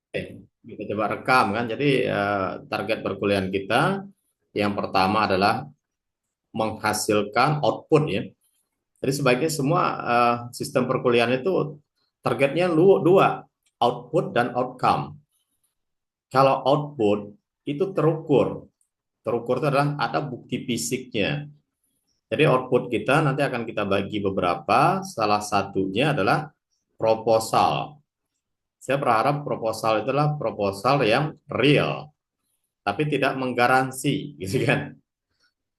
Oke, kita coba rekam kan. Jadi target perkuliahan kita yang pertama adalah menghasilkan output ya. Jadi sebaiknya semua sistem perkuliahan itu targetnya dua, output dan outcome. Kalau output itu terukur, terukur itu adalah ada bukti fisiknya. Jadi output kita nanti akan kita bagi beberapa, salah satunya adalah proposal. Saya berharap proposal itu adalah proposal yang real, tapi tidak menggaransi, gitu kan?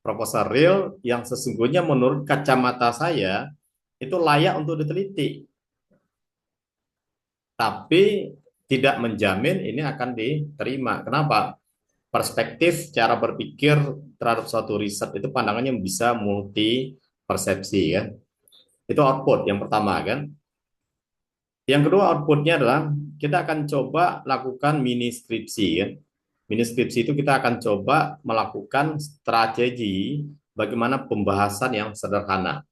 Proposal real yang sesungguhnya menurut kacamata saya itu layak untuk diteliti, tapi tidak menjamin ini akan diterima. Kenapa? Perspektif cara berpikir terhadap suatu riset itu pandangannya bisa multi persepsi kan. Itu output yang pertama kan. Yang kedua outputnya adalah kita akan coba lakukan mini skripsi ya. Mini skripsi itu kita akan coba melakukan strategi bagaimana pembahasan yang sederhana.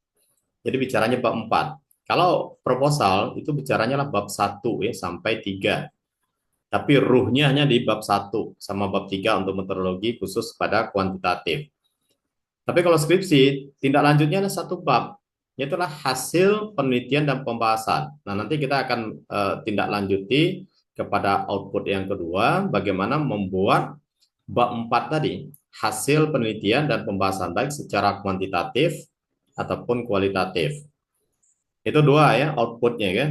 Jadi bicaranya bab 4. Kalau proposal itu bicaranya lah bab 1 ya sampai 3. Tapi ruhnya hanya di bab 1 sama bab 3 untuk metodologi khusus pada kuantitatif. Tapi kalau skripsi, tindak lanjutnya ada satu bab, yaitu hasil penelitian dan pembahasan. Nah, nanti kita akan tindak lanjuti kepada output yang kedua, bagaimana membuat bab 4 tadi, hasil penelitian dan pembahasan baik secara kuantitatif ataupun kualitatif. Itu dua ya outputnya kan.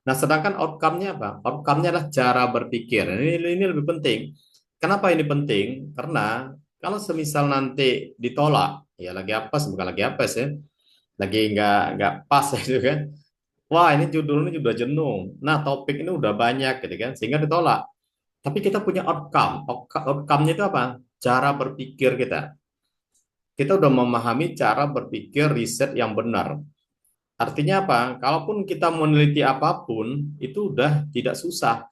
Nah, sedangkan outcome-nya apa? Outcome-nya adalah cara berpikir. Ini lebih penting. Kenapa ini penting? Karena kalau semisal nanti ditolak, ya lagi apes, bukan lagi apes ya, lagi nggak pas itu kan. Wah, ini judulnya sudah jenuh. Nah, topik ini udah banyak gitu kan, sehingga ditolak. Tapi kita punya outcome. Outcome-nya itu apa? Cara berpikir kita. Kita udah memahami cara berpikir riset yang benar. Artinya apa? Kalaupun kita meneliti apapun, itu udah tidak susah.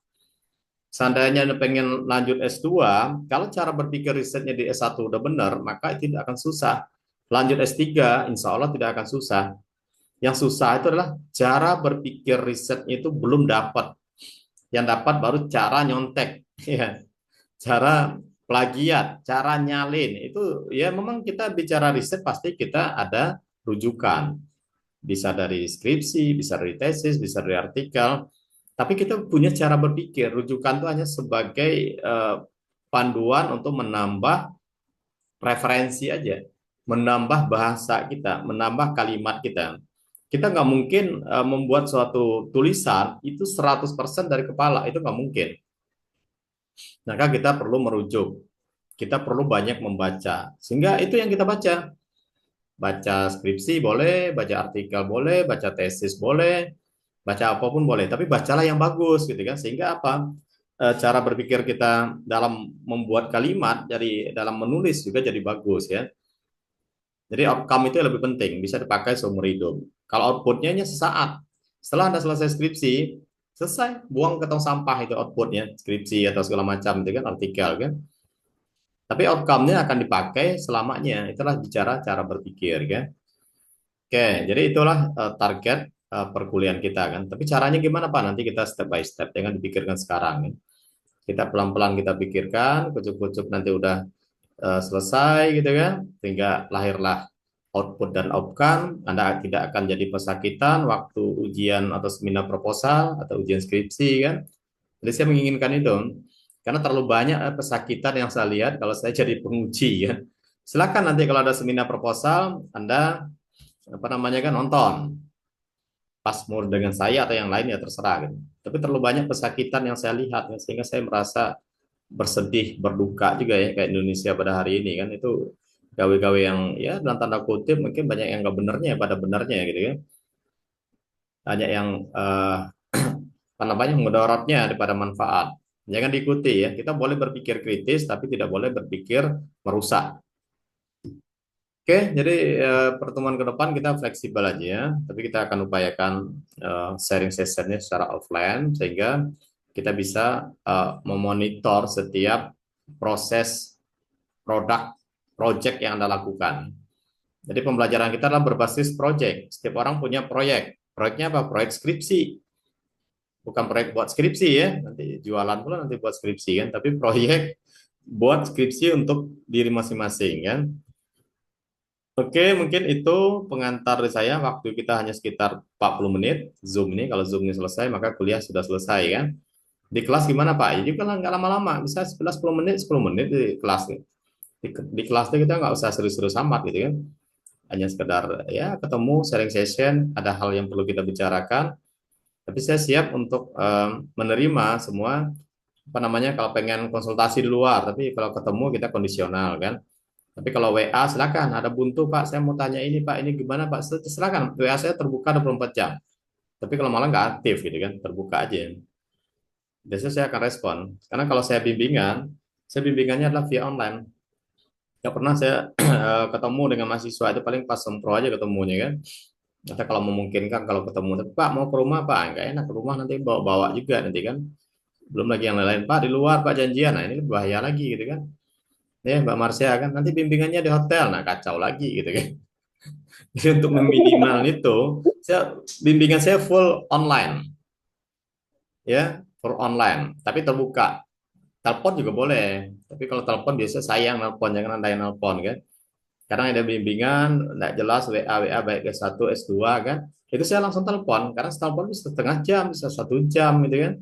Seandainya Anda pengen lanjut S2, kalau cara berpikir risetnya di S1 udah benar, maka itu tidak akan susah. Lanjut S3, insya Allah tidak akan susah. Yang susah itu adalah cara berpikir risetnya itu belum dapat. Yang dapat baru cara nyontek, ya, cara plagiat, cara nyalin. Itu ya memang kita bicara riset pasti kita ada rujukan. Bisa dari skripsi, bisa dari tesis, bisa dari artikel. Tapi kita punya cara berpikir, rujukan itu hanya sebagai panduan untuk menambah referensi aja, menambah bahasa kita, menambah kalimat kita. Kita nggak mungkin membuat suatu tulisan itu 100% dari kepala, itu nggak mungkin. Maka kita perlu merujuk, kita perlu banyak membaca. Sehingga itu yang kita baca. Baca skripsi boleh, baca artikel boleh, baca tesis boleh, baca apapun boleh, tapi bacalah yang bagus gitu kan. Sehingga apa? Cara berpikir kita dalam membuat kalimat jadi dalam menulis juga jadi bagus ya. Jadi outcome itu yang lebih penting, bisa dipakai seumur hidup. Kalau outputnya hanya sesaat. Setelah Anda selesai skripsi, selesai, buang ke tong sampah itu outputnya, skripsi atau segala macam itu kan artikel kan. Tapi outcome-nya akan dipakai selamanya. Itulah bicara cara berpikir kan. Oke, jadi itulah target perkuliahan kita kan. Tapi caranya gimana Pak? Nanti kita step by step, jangan dipikirkan sekarang. Kan. Kita pelan-pelan kita pikirkan, kucuk-kucuk nanti udah selesai gitu kan, sehingga lahirlah output dan outcome. Anda tidak akan jadi pesakitan waktu ujian atau seminar proposal atau ujian skripsi kan. Jadi saya menginginkan itu, karena terlalu banyak pesakitan yang saya lihat kalau saya jadi penguji ya. Silakan nanti kalau ada seminar proposal, Anda apa namanya kan nonton Pasmur dengan saya atau yang lain ya terserah gitu. Tapi terlalu banyak pesakitan yang saya lihat ya, sehingga saya merasa bersedih, berduka juga ya kayak Indonesia pada hari ini kan itu gawe-gawe yang ya dalam tanda kutip mungkin banyak yang nggak benernya pada benernya gitu ya. Banyak yang apa namanya mudaratnya daripada manfaat. Jangan diikuti ya. Kita boleh berpikir kritis tapi tidak boleh berpikir merusak. Oke, jadi pertemuan ke depan kita fleksibel aja ya, tapi kita akan upayakan sharing sessionnya secara offline sehingga kita bisa memonitor setiap proses produk project yang Anda lakukan. Jadi pembelajaran kita adalah berbasis project. Setiap orang punya proyek. Proyeknya apa? Proyek skripsi. bukan proyek buat skripsi ya, nanti jualan pula nanti buat skripsi kan, tapi proyek buat skripsi untuk diri masing-masing kan. Oke, mungkin itu pengantar dari saya. Waktu kita hanya sekitar 40 menit Zoom ini. Kalau Zoom ini selesai, maka kuliah sudah selesai kan. Di kelas gimana Pak? Ya juga nggak lama-lama, bisa 11 10 menit, 10 menit di kelas. Di kelas itu kita nggak usah serius-serius amat gitu kan. Hanya sekedar ya ketemu, sharing session, ada hal yang perlu kita bicarakan. Tapi saya siap untuk menerima semua apa namanya kalau pengen konsultasi di luar, tapi kalau ketemu kita kondisional kan. Tapi kalau WA silakan, ada buntu Pak, saya mau tanya ini Pak, ini gimana Pak? Silakan, WA saya terbuka 24 jam. Tapi kalau malah nggak aktif gitu kan, terbuka aja. Biasanya saya akan respon. Karena kalau saya bimbingannya adalah via online. Nggak pernah saya ketemu dengan mahasiswa itu paling pas sempro aja ketemunya kan. Atau kalau memungkinkan kalau ketemu, tapi Pak mau ke rumah Pak, nggak enak ke rumah nanti bawa-bawa juga nanti kan. Belum lagi yang lain-lain Pak di luar Pak janjian, nah ini bahaya lagi gitu kan. Ya Mbak Marsha kan nanti bimbingannya di hotel, nah kacau lagi gitu kan. Jadi untuk meminimal itu, bimbingan saya full online ya, full online, tapi terbuka. Telepon juga boleh, tapi kalau telepon biasa sayang nelpon, jangan ada yang nelpon kan. Kadang ada bimbingan, tidak jelas WA baik S1, S2 kan, itu saya langsung telepon, karena telepon bisa setengah jam, bisa 1 jam gitu kan.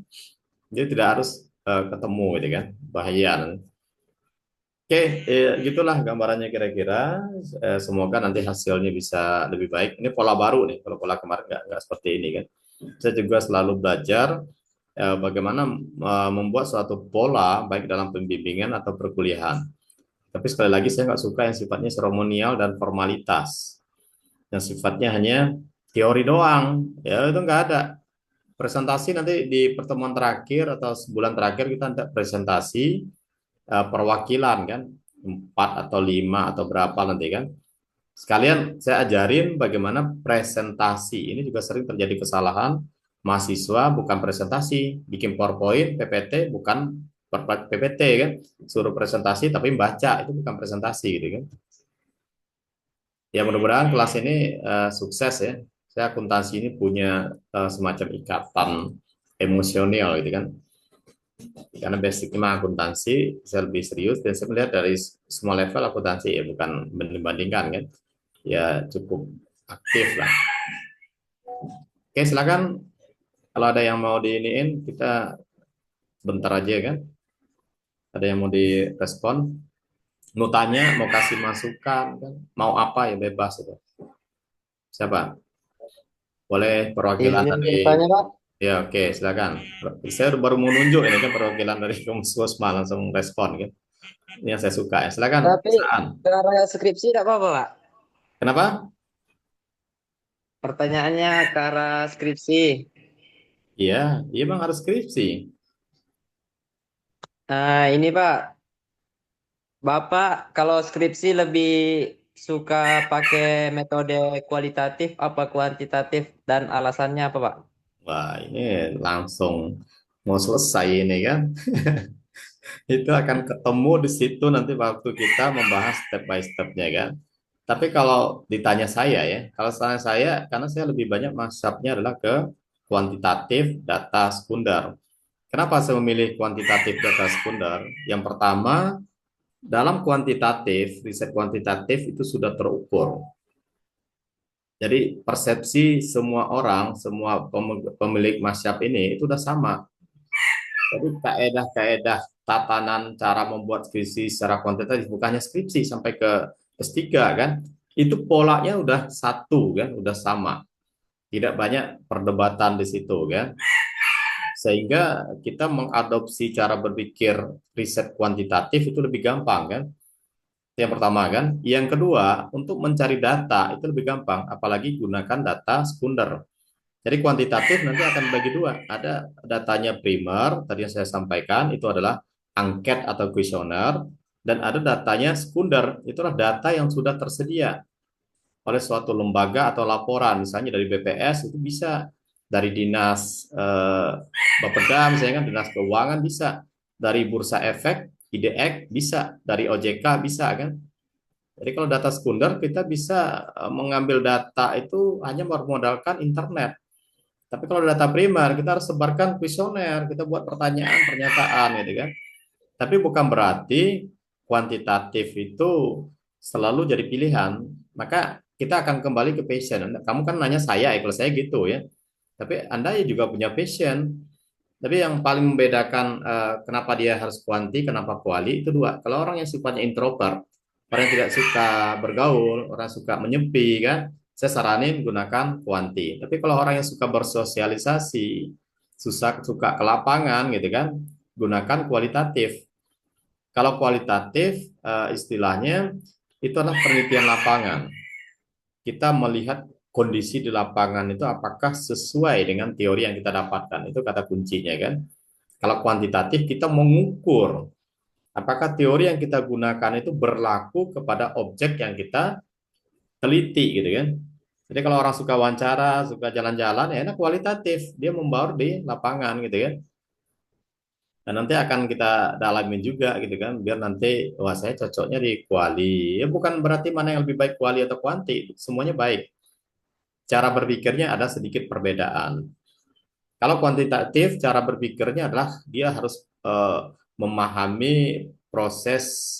Jadi tidak harus ketemu gitu kan, bahaya. Oke, gitulah gambarannya kira-kira. Semoga nanti hasilnya bisa lebih baik. Ini pola baru nih, kalau pola kemarin nggak seperti ini kan. Saya juga selalu belajar bagaimana membuat suatu pola baik dalam pembimbingan atau perkuliahan. Tapi sekali lagi saya nggak suka yang sifatnya seremonial dan formalitas. Yang sifatnya hanya teori doang. Ya itu nggak ada. Presentasi nanti di pertemuan terakhir atau sebulan terakhir kita ada presentasi perwakilan kan. 4 atau 5 atau berapa nanti kan. Sekalian saya ajarin bagaimana presentasi. Ini juga sering terjadi kesalahan mahasiswa bukan presentasi, bikin PowerPoint, PPT bukan PPT kan, suruh presentasi tapi baca itu bukan presentasi gitu kan. Ya mudah-mudahan kelas ini sukses ya. Saya akuntansi ini punya semacam ikatan emosional gitu kan. Karena basicnya mah akuntansi, saya lebih serius dan saya melihat dari semua level akuntansi ya bukan membandingkan kan. Ya cukup aktif lah. Oke, silakan kalau ada yang mau diiniin kita bentar aja kan. Ada yang mau direspon, mau tanya, mau kasih masukan kan, mau apa ya bebas itu. Siapa? Boleh perwakilan Izin dari bertanya, Pak. ya oke silakan. Saya baru mau nunjuk ini kan perwakilan dari Komsosma langsung respon kan. Ini yang saya suka ya. Silakan. Tapi Saan. cara skripsi tidak apa-apa, Pak. Kenapa? Pertanyaannya ke arah skripsi. Iya, iya bang harus skripsi. Nah, ini Pak, Bapak kalau skripsi lebih suka pakai metode kualitatif apa kuantitatif dan alasannya apa, Pak? Wah ini langsung mau selesai ini kan. Itu akan ketemu di situ nanti waktu kita membahas step by stepnya kan. Tapi kalau ditanya saya ya, kalau saya karena saya lebih banyak masuknya adalah ke kuantitatif data sekunder. Kenapa saya memilih kuantitatif data sekunder? Yang pertama, dalam kuantitatif, riset kuantitatif itu sudah terukur. Jadi persepsi semua orang, semua pemilik masyarakat ini itu sudah sama. Jadi kaedah-kaedah tatanan cara membuat skripsi secara kuantitatif bukannya skripsi sampai ke S3 kan, itu polanya udah satu kan, udah sama. Tidak banyak perdebatan di situ kan. Sehingga kita mengadopsi cara berpikir riset kuantitatif itu lebih gampang kan. Yang pertama kan. Yang kedua, untuk mencari data itu lebih gampang, apalagi gunakan data sekunder. Jadi kuantitatif nanti akan bagi dua. Ada datanya primer, tadi yang saya sampaikan, itu adalah angket atau kuesioner, dan ada datanya sekunder, itulah data yang sudah tersedia oleh suatu lembaga atau laporan, misalnya dari BPS itu bisa, dari dinas Bapeda misalnya kan, dinas keuangan bisa, dari Bursa Efek, IDX bisa, dari OJK bisa kan. Jadi kalau data sekunder kita bisa mengambil data itu hanya bermodalkan internet. Tapi kalau data primer, kita harus sebarkan kuesioner, kita buat pertanyaan, pernyataan gitu kan. Tapi bukan berarti kuantitatif itu selalu jadi pilihan. Maka kita akan kembali ke passion. Kamu kan nanya saya, kalau saya gitu ya. Tapi Anda ya juga punya passion. Tapi yang paling membedakan kenapa dia harus kuanti, kenapa kuali, itu dua. Kalau orang yang sifatnya introvert, orang yang tidak suka bergaul, orang suka menyepi, kan, saya saranin gunakan kuanti. Tapi kalau orang yang suka bersosialisasi, suka ke lapangan, gitu kan, gunakan kualitatif. Kalau kualitatif, istilahnya itu adalah penelitian lapangan. Kita melihat kondisi di lapangan itu apakah sesuai dengan teori yang kita dapatkan. Itu kata kuncinya kan. Kalau kuantitatif kita mengukur apakah teori yang kita gunakan itu berlaku kepada objek yang kita teliti gitu kan. Jadi kalau orang suka wawancara, suka jalan-jalan, ya enak kualitatif. Dia membaur di lapangan gitu kan. Dan nanti akan kita dalamin juga gitu kan, biar nanti wah saya cocoknya di kuali. Ya bukan berarti mana yang lebih baik kuali atau kuanti, semuanya baik. Cara berpikirnya ada sedikit perbedaan. Kalau kuantitatif, cara berpikirnya adalah dia harus memahami proses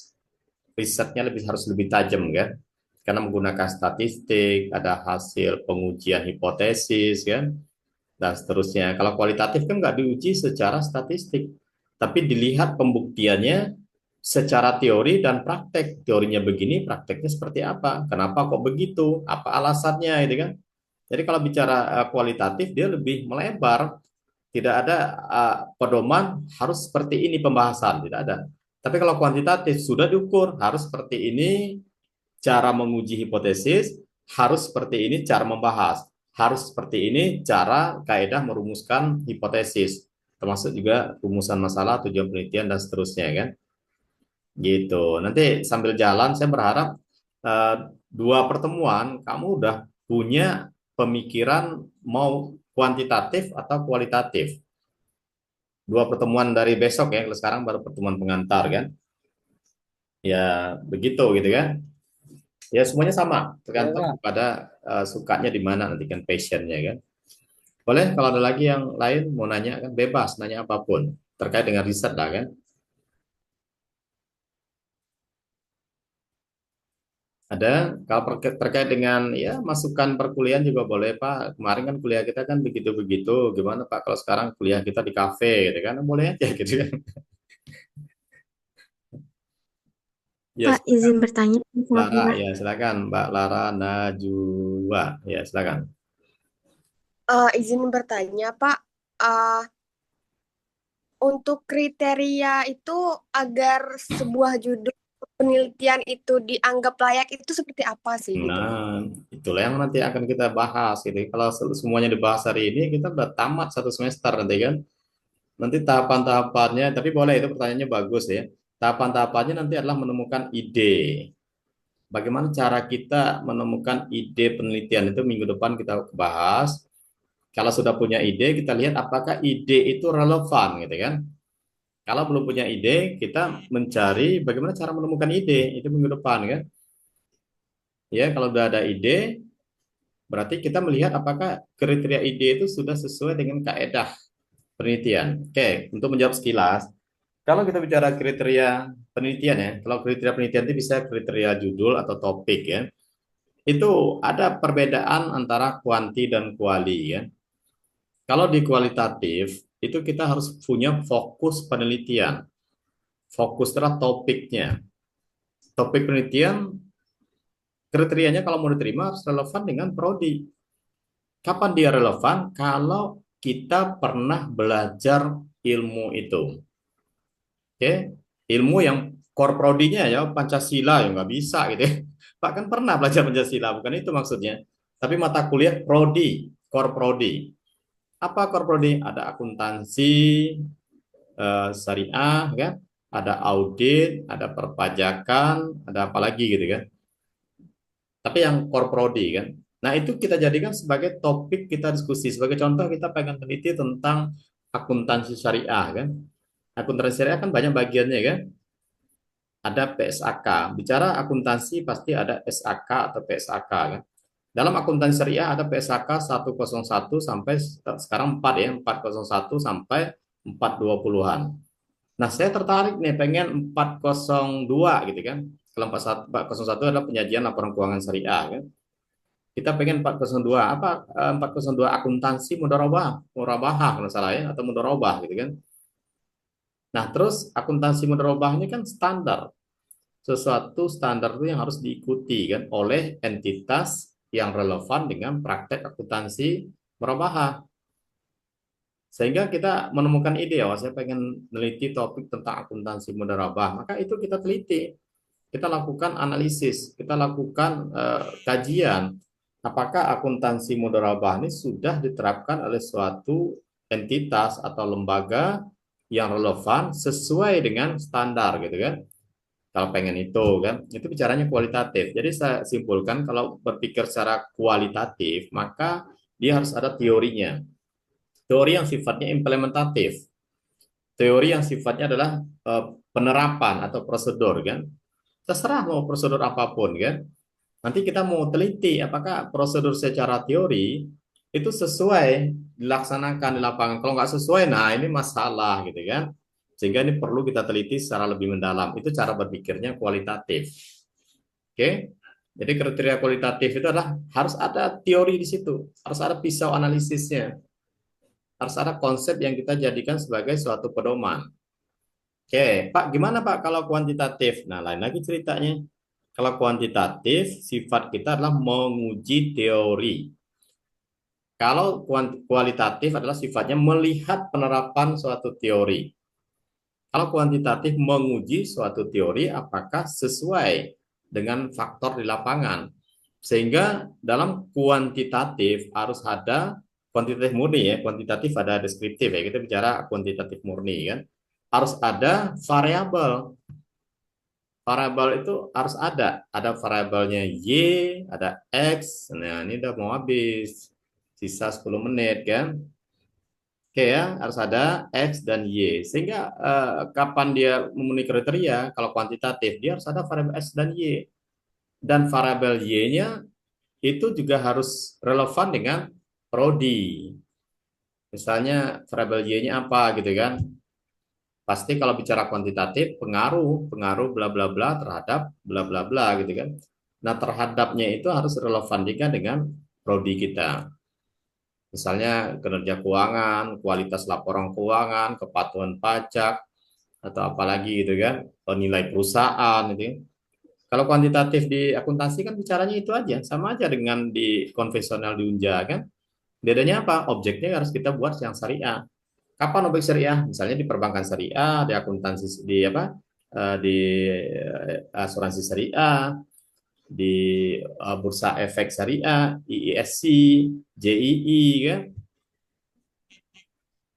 risetnya harus lebih tajam kan, karena menggunakan statistik, ada hasil pengujian hipotesis kan, dan seterusnya. Kalau kualitatif kan nggak diuji secara statistik, tapi dilihat pembuktiannya secara teori dan praktek. Teorinya begini, prakteknya seperti apa? Kenapa kok begitu? Apa alasannya, itu kan? Jadi kalau bicara kualitatif, dia lebih melebar. Tidak ada pedoman harus seperti ini pembahasan, tidak ada. Tapi kalau kuantitatif sudah diukur harus seperti ini cara menguji hipotesis, harus seperti ini cara membahas, harus seperti ini cara kaidah merumuskan hipotesis, termasuk juga rumusan masalah, tujuan penelitian dan seterusnya kan. Gitu. Nanti sambil jalan saya berharap eh, dua pertemuan kamu udah punya pemikiran mau kuantitatif atau kualitatif. Dua pertemuan dari besok ya, kalau sekarang baru pertemuan pengantar kan. Ya begitu gitu kan. Ya semuanya sama, Ya, tergantung Pak. kepada sukanya di mana nanti kan passionnya kan. Boleh kalau ada lagi yang lain mau nanya kan bebas nanya apapun terkait dengan riset lah kan. Ada kalau terkait dengan ya masukan perkuliahan juga boleh Pak. Kemarin kan kuliah kita kan begitu-begitu. Gimana Pak kalau sekarang kuliah kita di kafe gitu kan? Boleh aja gitu kan. Ya Pak, silakan izin bertanya, Lara, misalnya, ya silakan Mbak Lara Najwa. Ya silakan. Izin bertanya, Pak, eh, untuk kriteria itu agar sebuah judul penelitian itu dianggap layak itu seperti apa sih gitu? Nah, itulah yang nanti akan kita bahas gitu. Kalau semuanya dibahas hari ini, kita udah tamat satu semester nanti kan. Nanti tahapan-tahapannya, tapi boleh itu pertanyaannya bagus ya. Tahapan-tahapannya nanti adalah menemukan ide. Bagaimana cara kita menemukan ide penelitian itu minggu depan kita bahas. Kalau sudah punya ide, kita lihat apakah ide itu relevan gitu kan. Kalau belum punya ide, kita mencari bagaimana cara menemukan ide itu minggu depan kan. Ya, kalau udah ada ide, berarti kita melihat apakah kriteria ide itu sudah sesuai dengan kaedah penelitian. Oke, untuk menjawab sekilas, kalau kita bicara kriteria penelitian ya, kalau kriteria penelitian itu bisa kriteria judul atau topik ya. Itu ada perbedaan antara kuanti dan kuali ya. Kalau di kualitatif, itu kita harus punya fokus penelitian. Fokus terhadap topiknya. Topik penelitian, kriterianya kalau mau diterima harus relevan dengan prodi. Kapan dia relevan? Kalau kita pernah belajar ilmu itu. Oke, ilmu yang core prodinya ya Pancasila ya nggak bisa gitu ya. Pak kan pernah belajar Pancasila, bukan itu maksudnya. Tapi mata kuliah prodi, core prodi. Apa core prodi? Ada akuntansi, syariah, kan? Ada audit, ada perpajakan, ada apa lagi gitu kan. Tapi yang core prodi kan. Nah itu kita jadikan sebagai topik kita diskusi. Sebagai contoh kita pengen teliti tentang akuntansi syariah kan. Akuntansi syariah kan banyak bagiannya kan. Ada PSAK. Bicara akuntansi pasti ada SAK atau PSAK kan. Dalam akuntansi syariah ada PSAK 101 sampai sekarang 4 ya, 401 sampai 420-an. Nah, saya tertarik nih pengen 402 gitu kan. Kalau 401 adalah penyajian laporan keuangan syariah kan. Kita pengen 402 apa 402 akuntansi mudharabah kalau salah ya atau mudharabah gitu kan. Nah, terus akuntansi mudharabah ini kan standar. Sesuatu standar itu yang harus diikuti kan oleh entitas yang relevan dengan praktek akuntansi murabahah. Sehingga kita menemukan ide, oh saya pengen meneliti topik tentang akuntansi mudharabah, maka itu kita teliti, kita lakukan analisis, kita lakukan kajian, apakah akuntansi mudharabah ini sudah diterapkan oleh suatu entitas atau lembaga yang relevan sesuai dengan standar gitu kan. Kalau pengen itu kan, itu bicaranya kualitatif. Jadi saya simpulkan kalau berpikir secara kualitatif, maka dia harus ada teorinya. Teori yang sifatnya implementatif. Teori yang sifatnya adalah penerapan atau prosedur kan. Terserah mau prosedur apapun kan. Nanti kita mau teliti apakah prosedur secara teori itu sesuai dilaksanakan di lapangan. Kalau nggak sesuai, nah ini masalah gitu kan. Sehingga ini perlu kita teliti secara lebih mendalam. Itu cara berpikirnya kualitatif. Oke. Jadi kriteria kualitatif itu adalah harus ada teori di situ, harus ada pisau analisisnya, harus ada konsep yang kita jadikan sebagai suatu pedoman. Oke, Pak, gimana Pak kalau kuantitatif? Nah, lain lagi ceritanya. Kalau kuantitatif, sifat kita adalah menguji teori. Kalau kualitatif adalah sifatnya melihat penerapan suatu teori. Kalau kuantitatif menguji suatu teori apakah sesuai dengan faktor di lapangan. Sehingga dalam kuantitatif harus ada kuantitatif murni ya, kuantitatif ada deskriptif ya. Kita bicara kuantitatif murni kan. Harus ada variabel. Variabel itu harus ada variabelnya Y, ada X. Nah, ini udah mau habis. Sisa 10 menit kan. Oke ya, harus ada X dan Y. Sehingga kapan dia memenuhi kriteria, kalau kuantitatif, dia harus ada variabel X dan Y. Dan variabel Y-nya itu juga harus relevan dengan prodi. Misalnya variabel Y-nya apa gitu kan. Pasti kalau bicara kuantitatif, pengaruh bla bla bla terhadap bla bla bla gitu kan. Nah, terhadapnya itu harus relevan juga dengan prodi kita. Misalnya kinerja keuangan, kualitas laporan keuangan, kepatuhan pajak, atau apalagi gitu kan, nilai perusahaan gitu kan. Kalau kuantitatif di akuntansi kan bicaranya itu aja, sama aja dengan di konvensional di Unja kan. Bedanya apa? Objeknya harus kita buat yang syariah. Kapan objek syariah? Misalnya di perbankan syariah, di akuntansi di apa? Di asuransi syariah, di bursa efek syariah, IISC, JII kan.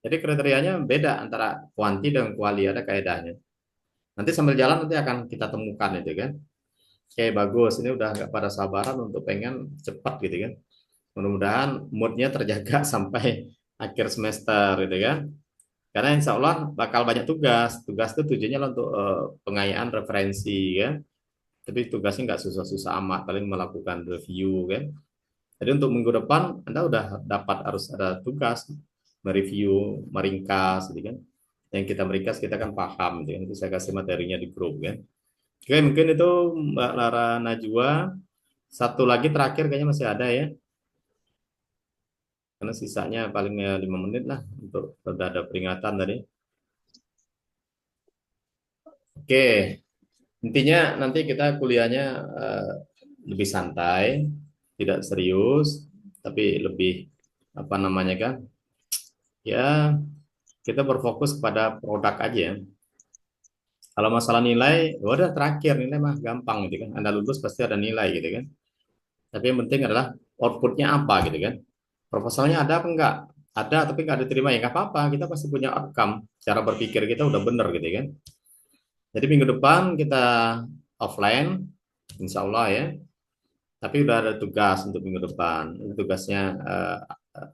Jadi kriterianya beda antara kuanti dan kuali, ada kaidahnya. Nanti sambil jalan nanti akan kita temukan itu kan. Oke, bagus. Ini udah nggak pada sabaran untuk pengen cepat gitu kan. Mudah-mudahan moodnya terjaga sampai akhir semester gitu kan. Karena insya Allah bakal banyak tugas. Tugas itu tujuannya untuk pengayaan referensi kan. Tapi tugasnya nggak susah-susah amat, paling melakukan review kan. Jadi untuk minggu depan Anda udah dapat harus ada tugas mereview, meringkas gitu kan. Yang kita meringkas kita kan paham gitu kan. Itu saya kasih materinya di grup kan. Oke, mungkin itu Mbak Lara Najwa. Satu lagi terakhir kayaknya masih ada ya. Karena sisanya paling 5 menit lah untuk sudah ada peringatan tadi. Oke, intinya nanti kita kuliahnya lebih santai, tidak serius, tapi lebih apa namanya kan? Ya, kita berfokus kepada produk aja. Kalau masalah nilai, ya udah terakhir nilai mah gampang gitu kan. Anda lulus pasti ada nilai gitu kan. Tapi yang penting adalah outputnya apa gitu kan. Proposalnya ada apa enggak? Ada tapi enggak diterima ya nggak apa-apa. Kita pasti punya outcome. Cara berpikir kita udah bener gitu kan. Jadi minggu depan kita offline, insya Allah ya. Tapi udah ada tugas untuk minggu depan. Tugasnya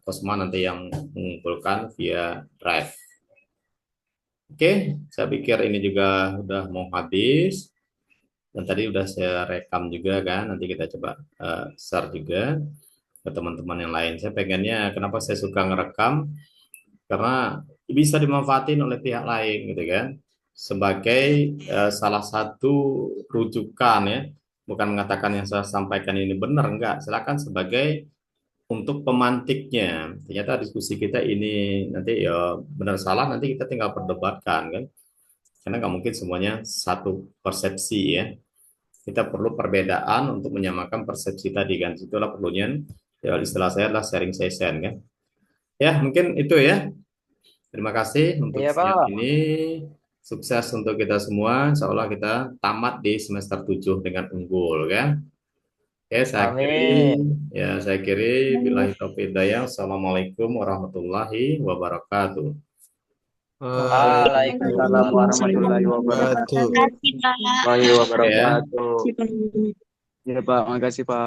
Kosma nanti yang mengumpulkan via Drive. Oke, saya pikir ini juga udah mau habis. Dan tadi udah saya rekam juga kan, nanti kita coba share juga ke teman-teman yang lain. Saya pengennya, kenapa saya suka ngerekam? Karena bisa dimanfaatin oleh pihak lain gitu kan, sebagai salah satu rujukan ya. Bukan mengatakan yang saya sampaikan ini benar, enggak. Silakan sebagai untuk pemantiknya. Ternyata diskusi kita ini nanti ya benar salah nanti kita tinggal perdebatkan kan. Karena nggak mungkin semuanya satu persepsi ya. Kita perlu perbedaan untuk menyamakan persepsi tadi kan. Itulah perlunya ya, istilah saya adalah sharing session kan. Ya, mungkin itu ya. Terima kasih untuk Iya, siang Pak. ini. Sukses untuk kita semua. Insya Allah kita tamat di semester 7 dengan unggul kan. Oke, Amin. saya kiri billahi taufiq hidayah. Assalamualaikum warahmatullahi wabarakatuh. Waalaikumsalam warahmatullahi Wabarakatuh. wabarakatuh. Terima kasih, Pak. Warahmatullahi Oke ya. wabarakatuh. Ya, Pak. Makasih, Pak.